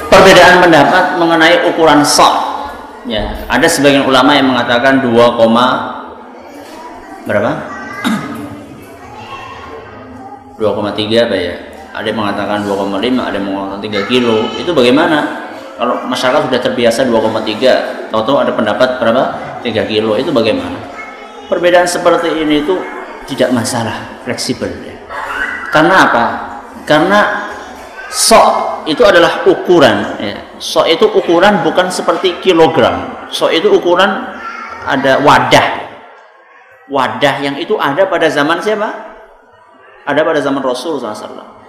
perbedaan pendapat mengenai ukuran sa'. Ya, ada sebagian ulama yang mengatakan 2, berapa? 2,3 apa ya? Ada yang mengatakan 2,5, ada yang mengatakan 3 kilo. Itu bagaimana? Kalau masyarakat sudah terbiasa 2,3, tahu-tahu ada pendapat berapa? 3 kilo. Itu bagaimana? Perbedaan seperti ini itu tidak masalah, fleksibel ya. Karena apa? Karena sok itu adalah ukuran ya. Sok itu ukuran bukan seperti kilogram. Sok itu ukuran ada wadah. Wadah yang itu ada pada zaman siapa? Ada pada zaman Rasul SAW.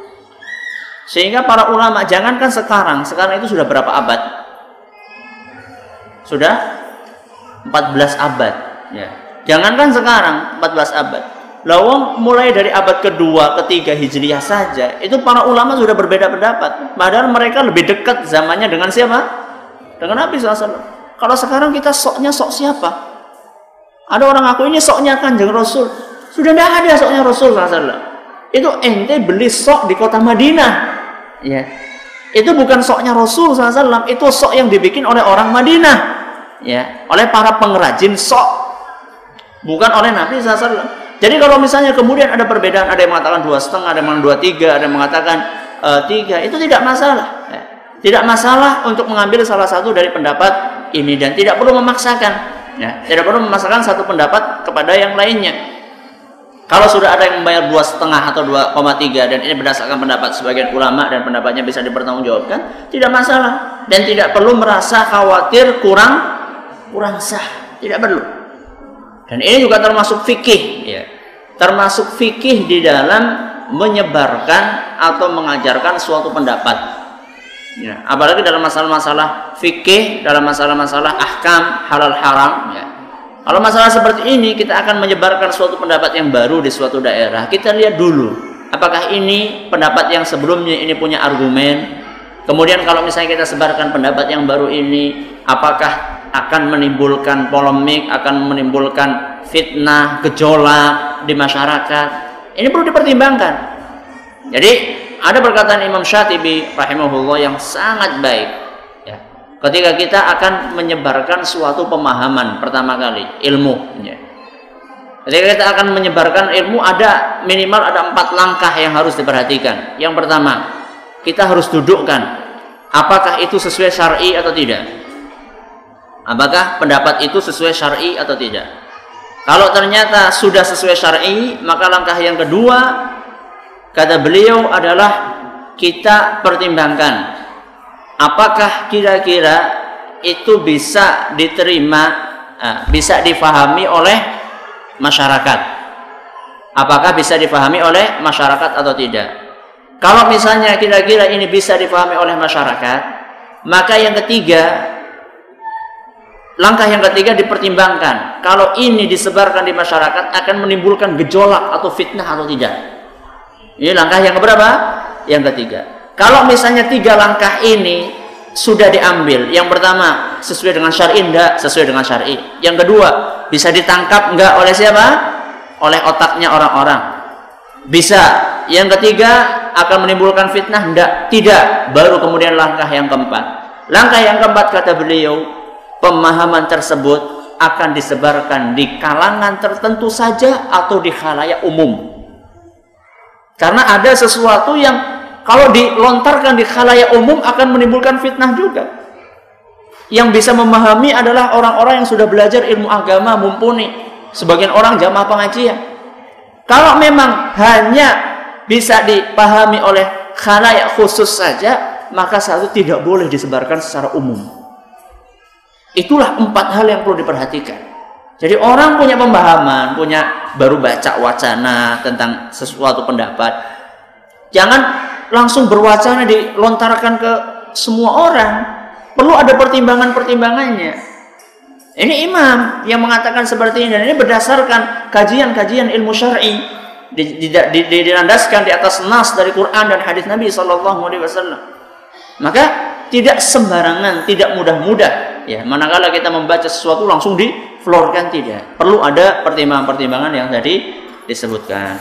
Sehingga para ulama, jangankan sekarang itu sudah berapa abad? Sudah 14 abad ya. Jangankan sekarang 14 abad. Lawang mulai dari abad kedua, ketiga Hijriah saja, itu para ulama sudah berbeda pendapat. Padahal mereka lebih dekat zamannya dengan siapa? Dengan Nabi SAW. Kalau sekarang kita soknya sok siapa? Ada orang ngaku ini soknya Kanjeng Rasul. Sudah tidak ada soknya Rasul SAW. Itu ente beli sok di kota Madinah. Ya. Itu bukan soknya Rasul SAW. Itu sok yang dibikin oleh orang Madinah. Ya. Oleh para pengrajin sok. Bukan oleh Nabi SAW. Jadi kalau misalnya kemudian ada perbedaan, ada yang mengatakan 2,5, ada yang mengatakan 2,3, ada yang mengatakan 3, itu tidak masalah. Ya. Tidak masalah untuk mengambil salah satu dari pendapat ini dan tidak perlu memaksakan. Ya. Tidak perlu memaksakan satu pendapat kepada yang lainnya. Kalau sudah ada yang membayar 2,5 atau 2,3 dan ini berdasarkan pendapat sebagian ulama dan pendapatnya bisa dipertanggungjawabkan, tidak masalah dan tidak perlu merasa khawatir kurang sah. Tidak perlu. Dan ini juga termasuk fikih, ya. Termasuk fikih di dalam menyebarkan atau mengajarkan suatu pendapat. Ya. Apalagi dalam masalah-masalah fikih, dalam masalah-masalah ahkam halal haram. Ya. Kalau masalah seperti ini, kita akan menyebarkan suatu pendapat yang baru di suatu daerah. Kita lihat dulu, apakah ini pendapat yang sebelumnya ini punya argumen. Kemudian kalau misalnya kita sebarkan pendapat yang baru ini, apakah akan menimbulkan polemik, akan menimbulkan fitnah, gejolak di masyarakat. Ini perlu dipertimbangkan. Jadi ada perkataan Imam Syatibi rahimahullah yang sangat baik ya. Ketika kita akan menyebarkan suatu pemahaman pertama kali, ilmu ya. Ketika kita akan menyebarkan ilmu, ada minimal ada 4 langkah yang harus diperhatikan. Yang pertama, kita harus dudukkan apakah itu sesuai syar'i atau tidak. Apakah pendapat itu sesuai syar'i atau tidak? Kalau ternyata sudah sesuai syar'i, maka langkah yang kedua, kata beliau adalah kita pertimbangkan apakah kira-kira itu bisa diterima, bisa difahami oleh masyarakat. Apakah bisa difahami oleh masyarakat atau tidak? Kalau misalnya kira-kira ini bisa difahami oleh masyarakat, maka yang ketiga, langkah yang ketiga dipertimbangkan. Kalau ini disebarkan di masyarakat akan menimbulkan gejolak atau fitnah atau tidak. Ini langkah yang keberapa? Yang ketiga. Kalau misalnya 3 langkah ini sudah diambil, yang pertama sesuai dengan syar'i, enggak sesuai dengan syar'i. Yang kedua, bisa ditangkap enggak oleh siapa? Oleh otaknya orang-orang. Bisa. Yang ketiga, akan menimbulkan fitnah enggak? Tidak. Baru kemudian langkah yang keempat. Langkah yang keempat kata beliau, pemahaman tersebut akan disebarkan di kalangan tertentu saja atau di khalayak umum. Karena ada sesuatu yang kalau dilontarkan di khalayak umum akan menimbulkan fitnah juga. Yang bisa memahami adalah orang-orang yang sudah belajar ilmu agama mumpuni. Sebagian orang jamaah pengajian. Kalau memang hanya bisa dipahami oleh khalayak khusus saja, maka satu tidak boleh disebarkan secara umum. Itulah 4 hal yang perlu diperhatikan. Jadi orang punya pemahaman, baru baca wacana tentang sesuatu pendapat, jangan langsung berwacana dilontarkan ke semua orang. Perlu ada pertimbangan-pertimbangannya. Ini imam yang mengatakan seperti ini, dan ini berdasarkan kajian-kajian ilmu syar'i, dilandaskan di atas nas dari Quran dan hadis Nabi SAW. Maka tidak sembarangan, tidak mudah-mudah ya, manakala kita membaca sesuatu langsung diflorkan, tidak. Perlu ada pertimbangan-pertimbangan yang tadi disebutkan.